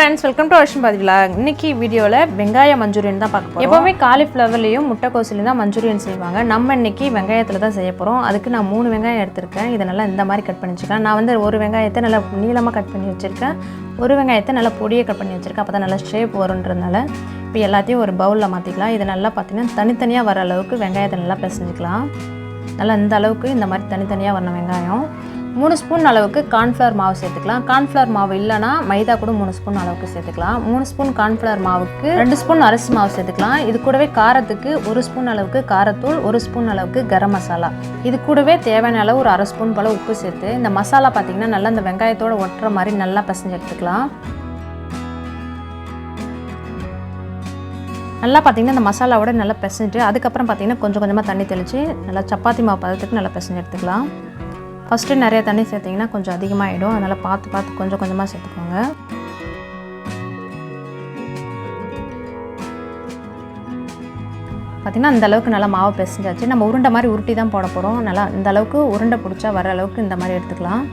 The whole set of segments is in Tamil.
friends, welcome to Ashwinbharathivlog. இன்னைக்கு வீடியோல வெங்காய மஞ்சூரியன் தான் பார்க்க போறோம். எப்பவுமே காலிஃப்ளவர்லயும் முட்டைக்கோஸ்லயும் தான் மஞ்சூரியன் செய்வாங்க. நம்ம இன்னைக்கு வெங்காயத்துல தான் செய்ய போறோம். அதுக்கு நான் 3 வெங்காயம் எடுத்துர்க்கேன். இத நல்லா இந்த மாதிரி கட் பண்ணி வச்சிருக்கேன். நான் வந்து ஒரு வெங்காயத்தை நல்லா நீளமா கட் பண்ணி வச்சிருக்கேன். ஒரு வெங்காயத்தை நல்லா பொடியா கட் பண்ணி வச்சிருக்கேன். அப்பதான் நல்லா ஷேப் வரும்ன்றதனால இப்போ எல்லாத்தையும் ஒரு பவுல்ல மாத்திக்கலாம். இது நல்லா பாத்தீங்கன்னா தனித்தனியா வர அளவுக்கு வெங்காயத்தை நல்லா பிசைஞ்சிக்கலாம். நல்லா இந்த அளவுக்கு இந்த மாதிரி தனித்தனியா வரணும் வெங்காயம். 3 ஸ்பூன் அளவுக்கு கார்ன்ஃப்ளவர் மாவு சேர்த்துக்கலாம். கார்ன்ஃப்ளவர் மாவு இல்லைனா மைதா கூட 3 ஸ்பூன் அளவுக்கு சேர்த்துக்கலாம். 3 ஸ்பூன் கார்ன்ஃப்ளவர் மாவுக்கு 2 ஸ்பூன் அரிசி மாவு சேர்த்துக்கலாம். இது கூடவே காரத்துக்கு 1 ஸ்பூன் அளவுக்கு காரத்தூள், 1 ஸ்பூன் அளவுக்கு கரம் மசாலா, இது கூடவே தேவையான அளவு ஒரு அரை ஸ்பூன் போல் உப்பு சேர்த்து இந்த மசாலா பார்த்திங்கன்னா நல்லா இந்த வெங்காயத்தோடு ஒட்டுற மாதிரி நல்லா பிசைஞ்சு எடுத்துக்கலாம். நல்லா பார்த்திங்கன்னா இந்த மசாலாவோட நல்லா பிசைஞ்சிட்டு அதுக்கப்புறம் பார்த்திங்கன்னா கொஞ்சம் கொஞ்சமாக தண்ணி தெளித்து நல்லா சப்பாத்தி மாவு பதத்துக்கு நல்லா பிசைஞ்சு எடுத்துக்கலாம். ஃபஸ்ட்டு நிறைய தண்ணி சேர்த்திங்கன்னா கொஞ்சம் அதிகமாகிடும். அதனால் பார்த்து கொஞ்சம் கொஞ்சமாக சேர்த்துக்கோங்க. பார்த்திங்கன்னா இந்த அளவுக்கு நல்லா மாவு பிசைஞ்சாச்சு. நம்ம உருண்டை மாதிரி உருட்டி தான் போட போகிறோம். நல்லா இந்த அளவுக்கு உருண்டை பிடிச்சா வர அளவுக்கு இந்த மாதிரி எடுத்துக்கலாம்.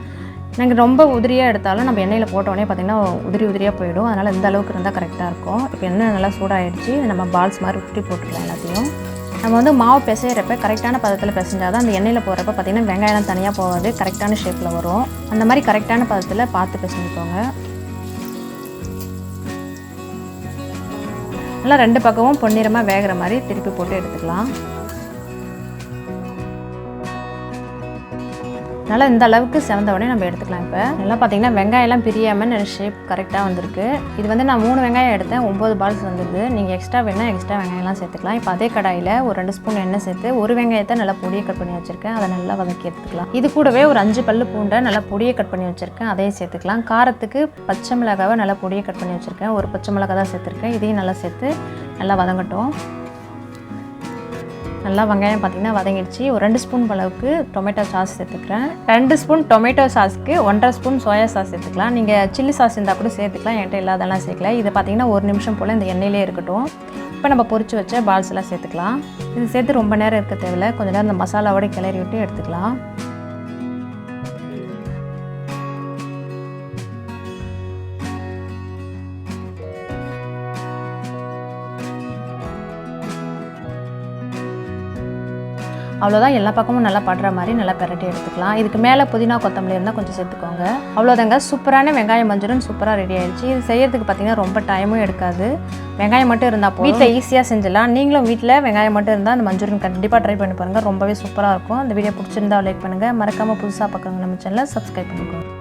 நாங்கள் ரொம்ப உதிரியாக எடுத்தாலும் நம்ம எண்ணெயில் போட்டோடனே பார்த்திங்கன்னா உதிரியாக போயிடும். அதனால் இந்த அளவுக்கு இருந்தால் கரெக்டாக இருக்கும். இப்போ எண்ணெய் நல்லா சூடாகிடுச்சு. நம்ம பால்ஸ் மாதிரி உருட்டி போட்டுக்கலாம். எல்லாத்தையும் நம்ம வந்து மாவு பிசைகிறப்ப கரெக்டான பதத்தில் பிசைஞ்சால் தான் அந்த எண்ணெயில் போகிறப்ப பார்த்திங்கன்னா வெங்காயம் தனியாக போகாது, கரெக்டான ஷேப்பில் வரும். அந்த மாதிரி கரெக்டான பதத்தில் பார்த்து பிசைஞ்சுக்கோங்க. நல்லா 2 பக்கமும் பொன்னிறமாக வேகிற மாதிரி திருப்பி போட்டு எடுத்துக்கலாம். நல்லா இந்த அளவுக்கு செவந்த உடனே நம்ம எடுத்துக்கலாம். இப்போ நல்லா பார்த்திங்கன்னா வெங்காயம்லாம் பிரியாமல் நல்ல ஷேப் கரெக்டாக வந்திருக்கு. இது வந்து நான் 3 வெங்காயம் எடுத்தேன், 9 பால்ஸ் வந்துடுது. நீங்கள் எக்ஸ்ட்ரா வேணால் எக்ஸ்ட்ரா வெங்காயம்லாம் சேர்த்துக்கலாம். இப்போ அதே கடாயில் ஒரு 2 ஸ்பூன் எண்ணெய் சேர்த்து ஒரு வெங்காயத்தை நல்லா பொடியை கட் பண்ணி வச்சுருக்கேன். அதை நல்லா வதக்கி எடுத்துக்கலாம். இது கூடவே ஒரு 5 பல்லு பூண்டை நல்லா பொடியை கட் பண்ணி வச்சுருக்கேன். அதையும் சேர்த்துக்கலாம். காரத்துக்கு பச்சை மிளகாவை நல்லா பொடியை கட் பண்ணி வச்சுருக்கேன். ஒரு பச்சை மிளகாய் தான் சேர்த்துருக்கேன். இதையும் நல்லா சேர்த்து நல்லா வதங்கட்டும். நல்லா வெங்காயம் பார்த்திங்கன்னா வதங்கிடுச்சு. ஒரு 2 ஸ்பூன் அளவுக்கு டொமேட்டோ சாஸ் சேர்த்துக்கிறேன். 2 ஸ்பூன் டொமேட்டோ சாஸ்க்கு 1.5 ஸ்பூன் சோயா சாஸ் சேர்த்துக்கலாம். நீங்கள் சில்லி சாஸ் இருந்தால் கூட சேர்த்துக்கலாம். என்கிட்ட இல்லாதெல்லாம் சேர்க்கல. இது பார்த்திங்கன்னா 1 நிமிஷம் போல் இந்த எண்ணெயிலே இருக்கட்டும். இப்போ நம்ம பொரிச்சு வச்ச பால்ஸ் எல்லாம் சேர்த்துக்கலாம். இது சேர்த்து ரொம்ப நேரம் இருக்க தேவையில்லை. கொஞ்சம் நேரம் இந்த மசாலாவோட கிளறி விட்டு எடுத்துக்கலாம். அவ்வளோதான், எல்லா பக்கமும் நல்லா படுற மாதிரி நல்லா பெரட்டி எடுத்துக்கலாம். இதுக்கு மேலே புதினா கொத்தமல்லி இருந்தால் கொஞ்சம் சேர்த்துக்கோங்க. அவ்வளோதாங்க, சூப்பரான வெங்காயம் மஞ்சூரியன் சூப்பராக ரெடி ஆகிடுச்சு. இது செய்யறதுக்கு பார்த்திங்கன்னா ரொம்ப டைமும் எடுக்காது. வெங்காயம் மட்டும் இருந்தால் போதும். வீட்டில் ஈஸியாக செஞ்சிடலாம். நீங்களும் வீட்டில் வெங்காயம் மட்டும் இருந்தால் அந்த மஞ்சூரியன் கண்டிப்பாக ட்ரை பண்ணி பாருங்கள். ரொம்பவே சூப்பராக இருக்கும். இந்த வீடியோ பிடிச்சிருந்தா லைக் பண்ணுங்கள். மறக்காமல் புதுசாக பார்க்குறவங்க நம்ம சேனலை சப்ஸ்கிரைப் பண்ணிக்கோங்க.